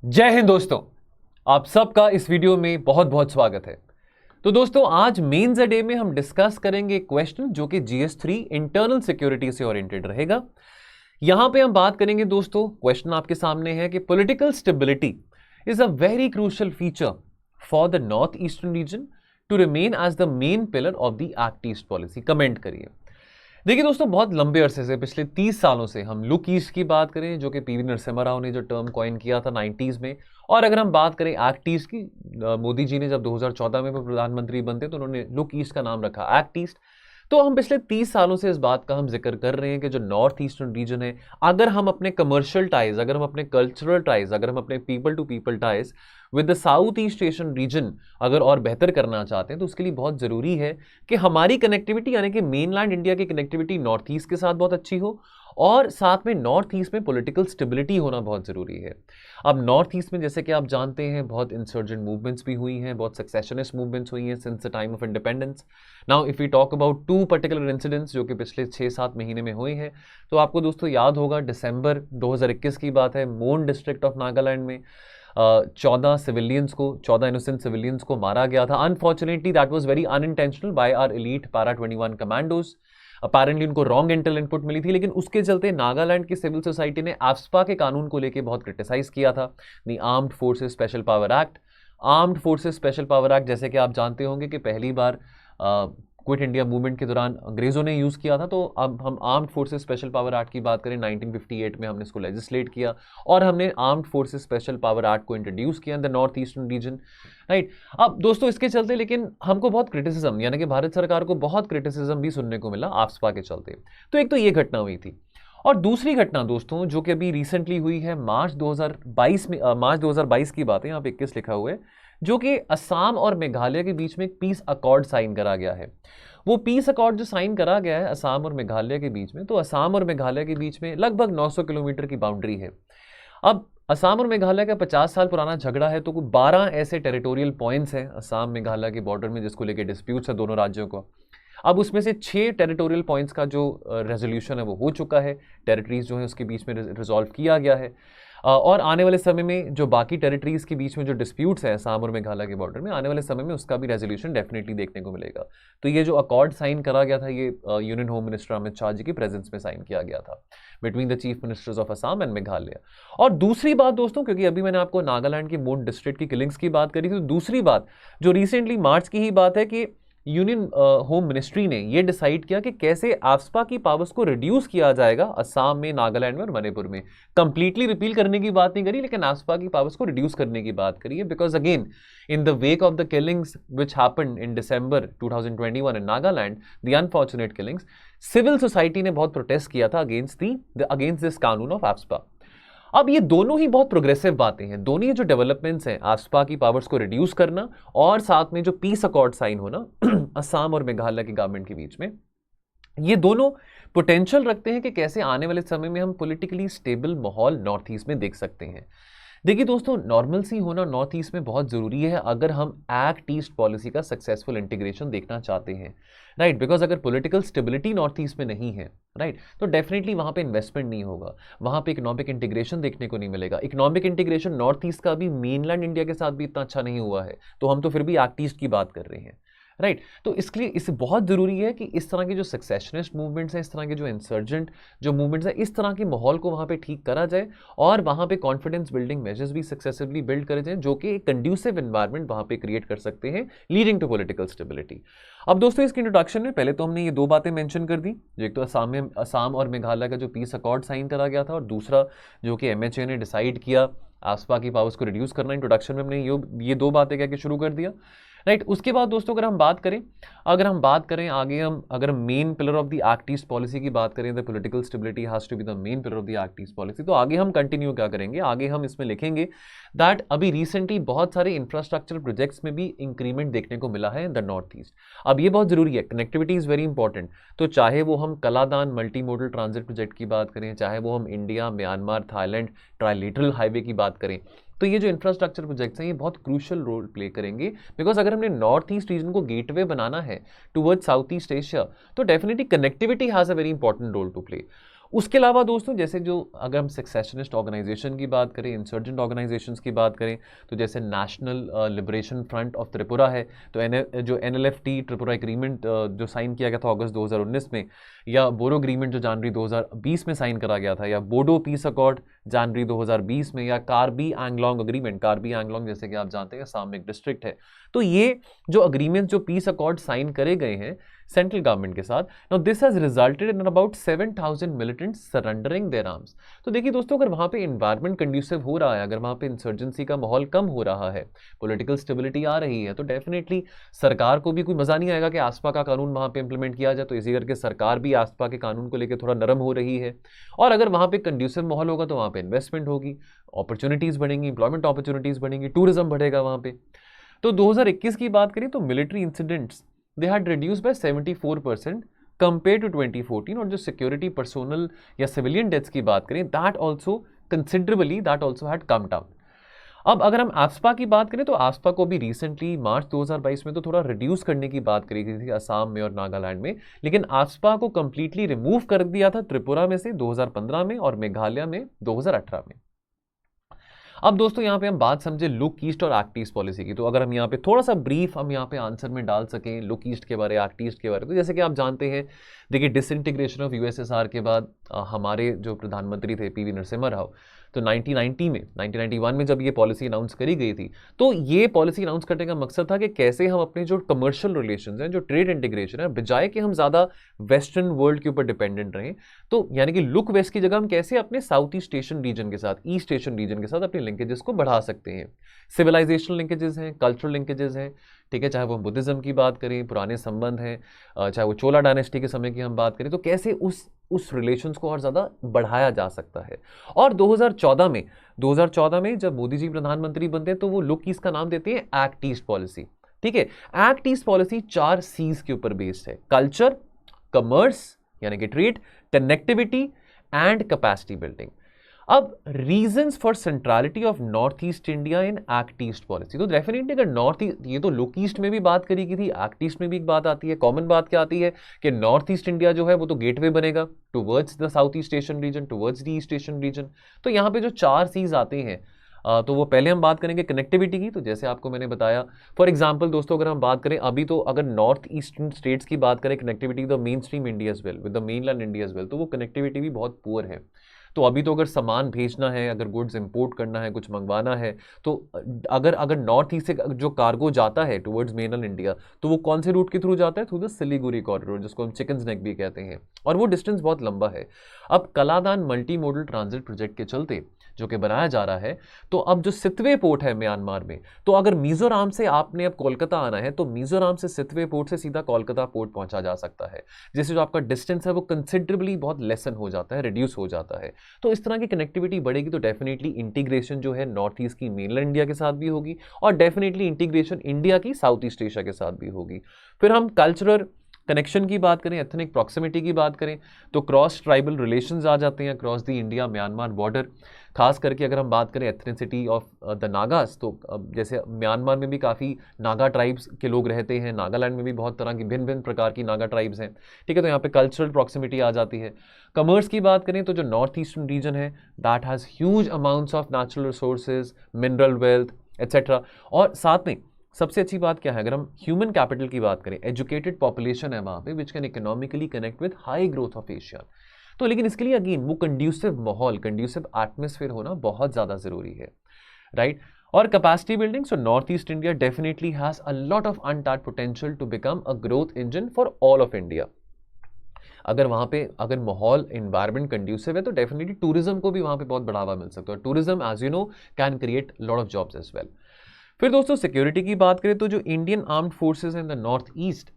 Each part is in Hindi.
जय हिंद दोस्तों, आप सबका इस वीडियो में बहुत बहुत स्वागत है। तो दोस्तों, आज मेंस डे में हम डिस्कस करेंगे क्वेश्चन जो कि GS3 इंटरनल सिक्योरिटी से ओरिएंटेड रहेगा। यहां पे हम बात करेंगे दोस्तों, क्वेश्चन आपके सामने है कि political stability is a very crucial feature for the north eastern region to remain as the main pillar of the act east policy. Comment करिए। देखिए दोस्तों, बहुत लंबे अरसे से, पिछले 30 सालों से हम लुक ईस्ट की बात करें, जो कि पीवी नरसिम्हा राव ने जो टर्म कॉइन किया था 90s में, और अगर हम बात करें एक्ट ईस्ट की, मोदी जी ने जब 2014 में प्रधानमंत्री बनते तो उन्होंने लुक ईस्ट का नाम रखा एक्ट ईस्ट। तो हम पिछले 30 सालों से इस बात का हम जिक्र कर रहे हैं कि जो नॉर्थ ईस्टर्न रीजन है, अगर हम अपने कमर्शियल टाइज, अगर हम अपने कल्चरल टाइज, अगर हम अपने people to people ties with the south east Asian region अगर और बेहतर करना चाहते हैं, तो उसके लिए बहुत जरूरी है कि हमारी कनेक्टिविटी, यानी कि मेनलैंड इंडिया की कनेक्टिविटी नॉर्थ ईस्ट के साथ बहुत अच्छी हो, और साथ में नॉर्थ ईस्ट में पॉलिटिकल स्टेबिलिटी होना बहुत जरूरी है। अब नॉर्थ ईस्ट में, जैसे कि आप जानते हैं, बहुत इंसर्जेंट मूवमेंट्स भी हुई हैं, बहुत सक्सेशनिस्ट मूवमेंट्स हुई हैं since the time of independence. Now if we talk about two particular incidents जो कि पिछले 6-7 महीने में हुए हैं, तो आपको दोस्तों याद होगा, दिसंबर 2021 की बात है, मोन डिस्ट्रिक्ट ऑफ नागालैंड में 14 इनोसेंट सिविलियंस को मारा गया था। Unfortunately that was very unintentional by our elite Para 21 commandos. Apparently उनको रॉन्ग इंटेल इनपुट मिली थी, लेकिन उसके चलते नागालैंड की सिविल सोसाइटी ने एफ्स्पा के कानून को लेकर बहुत क्रिटिसाइज किया था, the armed forces special power act. Armed forces special power act, जैसे कि आप जानते होंगे कि पहली बार क्विट इंडिया मूवमेंट के दौरान अंग्रेजों ने यूज़ किया था। तो अब हम armed forces special power act की बात करें, 1958 में हमने इसको लेजिस्लेट किया और हमने armed forces special power act को इंट्रोड्यूस किया इन the north eastern reason, right. अब दोस्तों, इसके चलते लेकिन हमको बहुत क्रिटिसिज्म, यानी कि भारत सरकार को बहुत क्रिटिसिज्म भी सुनने को मिला आफ्सपा के चलते। तो एक तो ये घटना हुई थी, और दूसरी घटना दोस्तों जो कि अभी रिसेंटली हुई है, मार्च 2022 की बात है, यहाँ पे 21 लिखा हुआ है, जो कि असम और मेघालय के बीच में एक पीस अकॉर्ड साइन करा गया है। वो पीस अकॉर्ड जो साइन करा गया है असम और मेघालय के बीच में, तो असम और मेघालय के बीच में लगभग 900 किलोमीटर की बाउंड्री है। अब असम और मेघालय का 50 साल पुराना झगड़ा है, तो कुछ 12 ऐसे टेरिटोरियल पॉइंट्स हैं असम मेघालय के बॉर्डर में जिसको लेकर डिस्प्यूट्स है दोनों राज्यों को। अब उसमें से 6 टेरिटोरियल पॉइंट्स का जो रेजोल्यूशन है वो हो चुका है, टेरिटरीज जो है उसके बीच में रिजॉल्व किया गया है, और आने वाले समय में जो बाकी टेरिटरीज के बीच में जो डिस्प्यूट्स हैं असम और मेघालय के बॉर्डर में, आने वाले समय में उसका भी रेजोल्यूशन डेफिनेटली देखने को मिलेगा। तो ये जो अकॉर्ड साइन करा गया था, ये union home minister Amit Shah ji की प्रेजेंस में साइन किया गया था between the chief ministers of Assam and Meghalaya. और दूसरी बात दोस्तों, क्योंकि अभी मैंने आपको नागालैंड की मोन डिस्ट्रिक्ट की किलिंग्स की बात करी थी, तो दूसरी बात जो रिसेंटली मार्च की ही बात है कि यूनियन होम मिनिस्ट्री ने यह डिसाइड किया कि कैसे आफ्सपा की पावर्स को रिड्यूस किया जाएगा असम में, नागालैंड में और मणिपुर में। कंप्लीटली रिपील करने की बात नहीं करी, लेकिन आफ्सपा की पावर्स को रिड्यूस करने की बात करी है, because again in the wake of the killings which happened in December 2021 in Nagaland, the unfortunate killings, civil society ने बहुत प्रोटेस्ट किया था अगेंस्ट दिस कानून ऑफ आफ्सपा। अब ये दोनों ही बहुत प्रोग्रेसिव बातें हैं, दोनों ही जो डेवलपमेंट्स हैं, आफ्सपा की पावर्स को रिड्यूस करना और साथ में जो पीस अकॉर्ड साइन होना असम और मेघालय की गवर्नमेंट के बीच में, ये दोनों पोटेंशियल रखते हैं कि कैसे आने वाले समय में हम पॉलिटिकली स्टेबल माहौल नॉर्थ ईस्ट में देख सकते हैं। देखिए दोस्तों, नॉर्मलसी होना नॉर्थ ईस्ट में बहुत जरूरी है अगर हम एक्ट ईस्ट पॉलिसी का सक्सेसफुल इंटीग्रेशन देखना चाहते हैं, राइट। बिकॉज अगर पॉलिटिकल स्टेबिलिटी नॉर्थ ईस्ट में नहीं है, राइट, तो डेफिनेटली वहां पे इन्वेस्टमेंट नहीं होगा, वहां पे इकोनॉमिक इंटीग्रेशन देखने को नहीं मिलेगा। इकोनॉमिक इंटीग्रेशन नॉर्थ ईस्ट का भी मेनलैंड इंडिया के साथ भी इतना अच्छा नहीं हुआ है, तो हम तो फिर भी एक्ट ईस्ट की बात कर रहे हैं, राइट। तो इसके लिए इसे बहुत ज़रूरी है कि इस तरह के जो सक्सेशनिस्ट मूवमेंट्स हैं, इस तरह के जो इंसर्जेंट जो मूवमेंट्स हैं, इस तरह के माहौल को वहाँ पे ठीक करा जाए और वहाँ पे कॉन्फिडेंस बिल्डिंग मेजर्स भी सक्सेसिवली बिल्ड करे जाएं, जो कि एक कंड्यूसिव एनवायरनमेंट वहाँ पे क्रिएट कर सकते हैं, लीडिंग टू पॉलिटिकल स्टेबिलिटी। अब दोस्तों, इसकी इंट्रोडक्शन में पहले तो हमने ये 2 बातें मेंशन कर दी, जो एक तो असम और मेघालय का जो पीस अकॉर्ड साइन करा गया था, और दूसरा जो कि MHA ने डिसाइड किया आफ्सपा की पावर्स को रिड्यूस करना। इंट्रोडक्शन में हमने ये 2 बातें कह के शुरू कर दिया, राइट। उसके बाद दोस्तों, अगर हम बात करें आगे, अगर main pillar of the act east policy की बात करें, the political stability has to be the main pillar of the act east policy, तो आगे हम कंटिन्यू क्या करेंगे, आगे हम इसमें लिखेंगे दैट अभी रिसेंटली बहुत सारे इंफ्रास्ट्रक्चर प्रोजेक्ट्स में भी इंक्रीमेंट देखने को मिला है इन द नॉर्थ ईस्ट। अब ये बहुत जरूरी है, कनेक्टिविटी इज वेरी इंपॉर्टेंट। तो चाहे वो हम Kaladan multi modal transit project की बात करें, चाहे वो हम India, Myanmar, Thailand trilateral highway की बात करें, तो ये जो इंफ्रास्ट्रक्चर प्रोजेक्ट्स हैं ये बहुत क्रूशियल रोल प्ले करेंगे, बिकॉज अगर हमने नॉर्थ ईस्ट रीजन को गेटवे बनाना है टुवर्ड्स साउथ ईस्ट एशिया, तो definitely connectivity has a very important role to play. उसके अलावा दोस्तों जैसे जो अगर हम सेसेशनिस्ट ऑर्गेनाइजेशन की बात करें, इंसर्जेंट ऑर्गेनाइजेशंस की बात करें, तो जैसे national liberation front of Tripura है, तो जो NLFT त्रिपुरा एग्रीमेंट जो साइन किया गया था अगस्त 2019 में, या बोरो एग्रीमेंट जो जनवरी 2020 में साइन करा गया था, या बोडो पीस अकॉर्ड जनवरी 2020 में, या कार्बी एंगलोंग एग्रीमेंट, कार्बी एंगलोंग जैसे कि आप जानते हैं असम में एक डिस्ट्रिक्ट है। तो ये जो अग्रीमेंट जो पीस अकॉर्ड साइन करे गए हैं सेंट्रल गवर्नमेंट के साथ, now this has resulted in about 7,000 militants surrendering there arms. तो देखिए दोस्तों, अगर वहां पे एनवायरनमेंट कंड्यूसिव हो रहा है, अगर वहां पे इंसर्जेंसी का माहौल कम हो रहा है, पॉलिटिकल स्टेबिलिटी आ रही है, तो डेफिनेटली सरकार को भी कोई मजा नहीं आएगा कि आसपा का कानून वहां पे इंप्लीमेंट किया जाए। तो इसी करके सरकार भी आसपा के कानून को लेकर थोड़ा नरम हो रही है, और अगर वहां पे कंड्यूसिव माहौल होगा तो वहां पे इन्वेस्टमेंट होगी, अपॉर्चुनिटीज बढ़ेंगी, इंप्लॉयमेंट अपॉर्चुनिटीज बढ़ेंगी, टूरिज्म बढ़ेगा वहां पे। तो 2021 की बात करें तो military incidents they had reduce by 74% compare to 2014, और जो सिक्योरिटी पर्सोनल या सिविलियन डेथ्स की बात करें that also considerably that also had come down. अब अगर हम एस्पा की बात करें तो एस्पा को भी रिसेंटली मार्च 2022 में तो थोड़ा रिड्यूस करने की बात करी गई थी असम में और नागालैंड में, लेकिन एस्पा को कंप्लीटली रिमूव कर दिया था त्रिपुरा में से 2015 में और मेघालय में 2018 में। अब दोस्तों यहाँ पे हम बात समझे लुक ईस्ट और एक्ट ईस्ट पॉलिसी की, तो अगर हम यहाँ पे थोड़ा सा ब्रीफ हम यहाँ पे आंसर में डाल सकें लुक ईस्ट के बारे, एक्ट ईस्ट के बारे, तो जैसे कि आप जानते हैं, देखिए डिसइंटीग्रेशन ऑफ USSR के बाद हमारे जो प्रधानमंत्री थे PV नरसिम्हा राव, तो 1991 में जब ये पॉलिसी अनाउंस करी गई थी, तो ये पॉलिसी अनाउंस करने का मकसद था कि कैसे हम अपने जो कमर्शियल रिलेशंस हैं, जो ट्रेड इंटीग्रेशन है, बजाय कि हम ज़्यादा वेस्टर्न वर्ल्ड के ऊपर डिपेंडेंट रहें, तो यानी कि लुक वेस्ट की जगह हम कैसे अपने साउथ ईस्ट एशियन रीजन के साथ, ईस्ट एशियन रीजन के साथ अपने लिंकेजेस को बढ़ा सकते हैं। सिविलाइजेशनल लिंकेजेस हैं, कल्चरल लिंकेजेस हैं, ठीक है, चाहे वो बुद्धिज्म की बात करें, पुराने संबंध हैं, चाहे वो चोला डायनेस्टी के समय की हम बात करें, तो कैसे उस रिलेशंस को और ज़्यादा बढ़ाया जा सकता है। और 2014 में जब मोदी जी प्रधानमंत्री बनते हैं तो वो लुक ईस्ट का नाम देते हैं एक्ट ईस्ट पॉलिसी। ठीक है, एक्ट ईस्ट पॉलिसी 4 C's के ऊपर बेस्ड है: कल्चर, कमर्स यानी कि trade, connectivity and capacity building. अब reasons for centrality of north east India in act east policy, तो डेफिनेटली अगर नॉर्थ ईस्ट, ये तो लुक ईस्ट में भी बात करी गई थी, एक्ट ईस्ट में भी एक बात आती है, कॉमन बात क्या आती है कि नॉर्थ ईस्ट इंडिया जो है वो तो गेटवे बनेगा towards the south east Asian reason, towards the east Asian region. तो यहाँ पे जो 4 C's आते हैं, तो वो पहले हम बात करेंगे कनेक्टिविटी की, तो जैसे आपको मैंने बताया, फॉर एग्जांपल दोस्तों अगर हम बात करें अभी, तो अगर नॉर्थ ईस्टर्न स्टेट्स की बात करें connectivity the mainstream India as well, with the mainland India as well, तो वो कनेक्टिविटी भी बहुत पुअर है। तो अभी तो अगर सामान भेजना है, अगर गुड्स इंपोर्ट करना है, कुछ मंगवाना है, तो अगर नॉर्थ ईस्ट से जो कार्गो जाता है टुवर्ड्स मेनल इंडिया, तो वो कौन से रूट के थ्रू जाता है? थ्रू द सिलीगुड़ी कॉरिडोर, जिसको हम चिकन्स नेक भी कहते हैं, और वो डिस्टेंस बहुत लंबा है। अब Kaladan multi modal transit project के चलते जो कि बनाया जा रहा है, तो अब जो सितवे पोर्ट है म्यांमार में, तो अगर मिजोरम से आपने अब कोलकाता आना है, तो मिजोरम से सितवे पोर्ट से सीधा कोलकाता पोर्ट पहुंचा जा सकता है, जिससे जो आपका डिस्टेंस है वो कंसिडरेबली बहुत लेसन हो जाता है, रिड्यूस हो जाता है। तो इस तरह की कनेक्टिविटी बढ़ेगी तो डेफिनेटली इंटीग्रेशन जो है नॉर्थ ईस्ट की मेनलैंड इंडिया के साथ भी होगी, और डेफिनेटली इंटीग्रेशन इंडिया की साउथ ईस्ट एशिया के साथ भी होगी। फिर हम कल्चरल कनेक्शन की बात करें, एथनिक प्रॉक्सिमिटी की बात करें, तो क्रॉस ट्राइबल रिलेशंस आ जाते हैं cross the India Myanmar border. खास करके अगर हम बात करें एथनिसिटी ऑफ द नागास, तो जैसे म्यांमार में भी काफ़ी नागा ट्राइब्स के लोग रहते हैं, नागालैंड में भी बहुत तरह की भिन्न भिन्न प्रकार की नागा ट्राइब्स हैं, ठीक है, तो यहाँ पे कल्चरल प्रॉक्सिमिटी आ जाती है। कमर्स की बात करें तो जो नॉर्थ ईस्टर्न रीजन है that has huge amounts of natural resources, mineral wealth etcetera, और साथ में सबसे अच्छी बात क्या है, अगर हम ह्यूमन कैपिटल की बात करें, एजुकेटेड पॉपुलेशन है वहाँ पे which can economically connect with high growth of Asia. तो लेकिन इसके लिए अगेन वो कंड्यूसिव माहौल, कंड्यूसिव एटमॉस्फेयर होना बहुत ज़्यादा ज़रूरी है, राइट। और capacity building, so north east India definitely has a lot of untapped potential to become a growth engine for all of India. अगर वहाँ पे अगर माहौल इन्वायरमेंट कंड्यूसिव है तो डेफिनेटली टूरिज्म को भी वहाँ पे बहुत बढ़ावा मिल सकता है। Tourism as you know can create lot of jobs as well. फिर दोस्तों सिक्योरिटी की बात करें तो जो Indian armed forces in the north east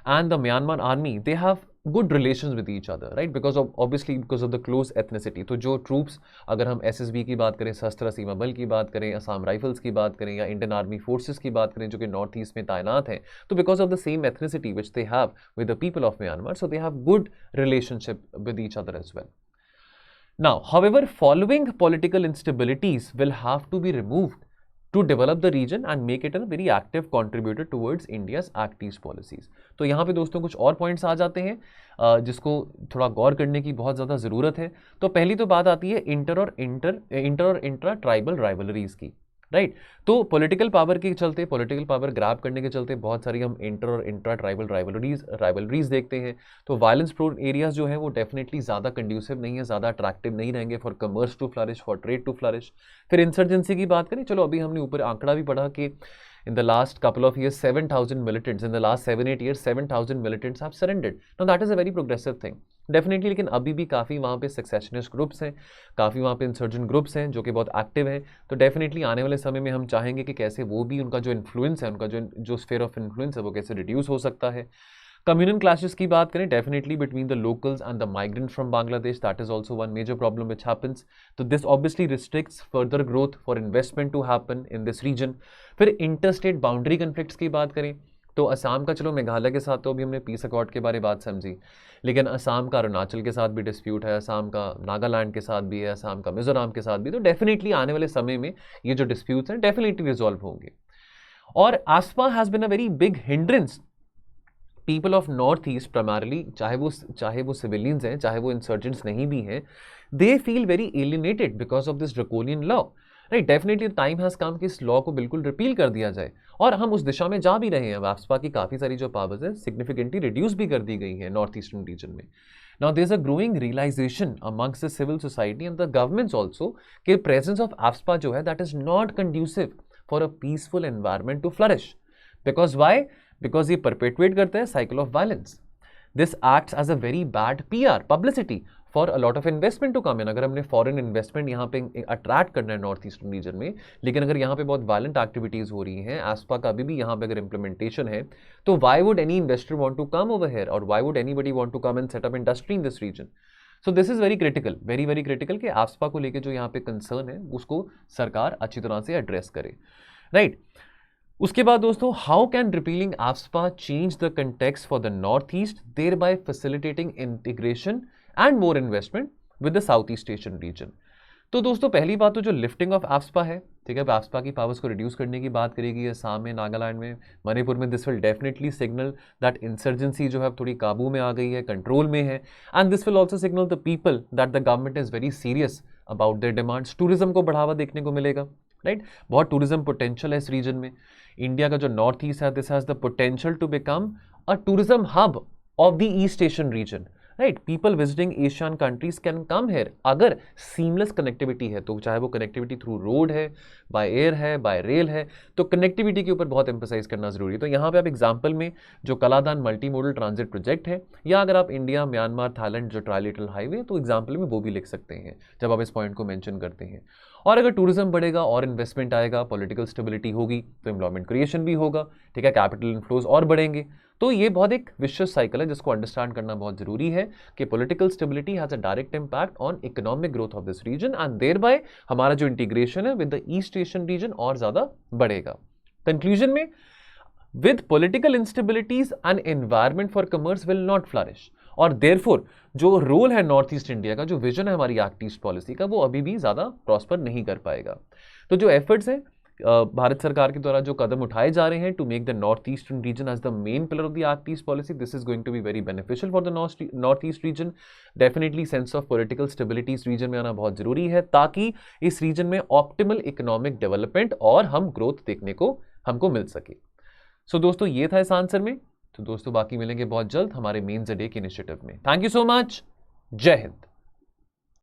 and the Myanmar army, they have good relations with each other, right, because of the close ethnicity. तो जो ट्रूप्स, अगर हम SSB की बात करें, सशस्त्र सीमा बल की बात करें, असम राइफल्स की बात करें, या इंडियन आर्मी फोर्सेस की बात करें जो कि नॉर्थ ईस्ट में तैनात हैं, तो because of the same ethnicity which they have with the people of Myanmar, so they have good relationship with each other as well. Now, however, following political instabilities will have to be removed to develop the region and make it a very active contributor towards India's act east policies. तो यहाँ पे दोस्तों कुछ और पॉइंट्स आ जाते हैं जिसको थोड़ा गौर करने की बहुत ज़्यादा ज़रूरत है। तो पहली तो बात आती है इंटर और इंट्रा ट्राइबल राइवलरीज की, राइट। तो पॉलिटिकल पावर के चलते, पॉलिटिकल पावर ग्रैब करने के चलते बहुत सारी हम इंटर और इंट्रा ट्राइबल राइवलरीज देखते हैं। तो वायलेंस प्रोन एरियाज जो है वो डेफिनेटली ज़्यादा कंड्यूसिव नहीं है, ज़्यादा अट्रैक्टिव नहीं रहेंगे for commerce to flourish, for trade to flourish. फिर इंसर्जेंसी की बात करें, चलो अभी हमने ऊपर आंकड़ा भी पढ़ा कि in the last couple of years 7,000 militants, in the last 7-8 years 7,000 militants have surrendered. Now that is a very progressive thing definitely. लेकिन अभी भी काफ़ी वहाँ पे सक्सेशनिस्ट ग्रुप्स हैं, काफ़ी वहाँ पे इंसर्जेंट ग्रुप्स हैं जो कि बहुत एक्टिव हैं। तो डेफिनेटली आने वाले समय में हम चाहेंगे कि कैसे वो भी, उनका जो इन्फ्लुएंस है, उनका जो स्फीयर ऑफ इन्फ्लुएंस है वो कैसे रिड्यूस हो सकता है। कम्युनल क्लैशेस की बात करें, definitely between the locals and the migrant from Bangladesh, that is also one major problem which happens. तो this obviously restricts further growth for investment to happen in this region. फिर इंटरस्टेट बाउंड्री कन्फ्लिक्ट्स की बात करें तो असम का, चलो मेघालय के साथ तो अभी हमने पीस अकॉर्ड के बारे में बात समझी, लेकिन असम का अरुणाचल के साथ भी डिस्प्यूट है, असम का नागालैंड के साथ भी है, असम का मिजोरम के साथ भी। तो डेफिनेटली आने वाले समय में ये जो डिस्प्यूट्स हैं डेफिनेटली रिजॉल्व होंगे। और AFSPA has been a very big hindrance people of north east primarily, चाहे वो सिविलियंस हैं, चाहे वो इंसर्जेंट्स नहीं भी हैं, they feel very alienated because of this draconian law, right. Definitely time has come कि इस लॉ को बिल्कुल रिपील कर दिया जाए, और हम उस दिशा में जा भी रहे हैं। AFSPA की काफ़ी सारी जो पावर्स है सिग्निफिकेंटली रिड्यूस भी कर दी गई है नॉर्थ ईस्टर्न रीजन में। Now there's a growing realization amongst the civil society and the governments also कि presence of AFSPA जो है that is not conducive for a peaceful environment to flourish. Because why? Because ये perpetuate करते हैं cycle of violence. This acts as a very bad PR, publicity for a lot of investment to come in. अगर हमने foreign investment यहाँ पे attract करना है नॉर्थ ईस्टर्न रीजन में, लेकिन अगर यहाँ पे बहुत violent activities हो रही हैं, AFSPA का अभी भी यहाँ पे अगर implementation है, तो why would any investor want to come over here, or why would anybody want to come and set up industry in this region? So this is very critical, very very critical कि AFSPA को लेके जो यहाँ पे concern है उसको सरकार अच्छी तरह से address करे, right? उसके बाद दोस्तों, how can repealing AFSPA change the context for the north east, thereby facilitating integration and more investment with the south east Asian region. तो दोस्तों पहली बात तो जो लिफ्टिंग ऑफ AFSPA है, ठीक है, AFSPA की पावर्स को रिड्यूस करने की बात करेगी असम में, नागालैंड में, मणिपुर में। This will definitely signal that insurgency जो है थोड़ी काबू में आ गई है, कंट्रोल में है, and this will also signal the people that the government is very serious about their demands. Tourism को बढ़ावा देखने को मिलेगा, राइट। बहुत टूरिज्म पोटेंशियल है इस रीजन में। इंडिया का जो नॉर्थ ईस्ट है, this has the potential to become a tourism hub of the east Asian region, right. People visiting Asian countries can come here अगर सीमलेस कनेक्टिविटी है, तो चाहे वो कनेक्टिविटी थ्रू रोड है, बाय एयर है, बाय रेल है, तो कनेक्टिविटी के ऊपर बहुत एम्फसाइज करना जरूरी है। तो यहाँ पे आप एग्जाम्पल में जो Kaladan multi modal transit project है, या अगर आप इंडिया म्यांमार थाईलैंड जो ट्राइलेटरल हाईवे, तो एग्जाम्पल में वो भी लिख सकते हैं जब आप इस पॉइंट को मेंशन करते हैं। और अगर टूरिज्म बढ़ेगा और इन्वेस्टमेंट आएगा, पॉलिटिकल स्टेबिलिटी होगी, तो एम्प्लॉयमेंट क्रिएशन भी होगा, ठीक है, कैपिटल इनफ्लोज और बढ़ेंगे। तो ये बहुत एक विशियस साइकिल है जिसको अंडरस्टैंड करना बहुत जरूरी है कि political stability has a direct impact on economic growth of this region, and thereby हमारा जो इंटीग्रेशन है with the east Asian region और ज्यादा बढ़ेगा। कंक्लूजन में, with political instabilities an environment for commerce will not flourish, और देयरफॉर जो रोल है नॉर्थ ईस्ट इंडिया का, जो विजन है हमारी एक्ट ईस्ट पॉलिसी का, वो अभी भी ज्यादा प्रॉस्पर नहीं कर पाएगा। तो जो एफर्ट्स हैं भारत सरकार के द्वारा, जो कदम उठाए जा रहे हैं to make the north eastern region as the main pillar of the act east policy, this is going to be very beneficial for the north east region. Definitely sense of political stability इस रीजन में आना बहुत जरूरी है, ताकि इस रीजन में ऑप्टिमल इकोनॉमिक डेवलपमेंट और हम ग्रोथ देखने को हमको मिल सके। सो दोस्तों ये था इस आंसर में। तो दोस्तों बाकी मिलेंगे बहुत जल्द हमारे मेंस डे के इनिशिएटिव में। थैंक यू सो मच, जय हिंद।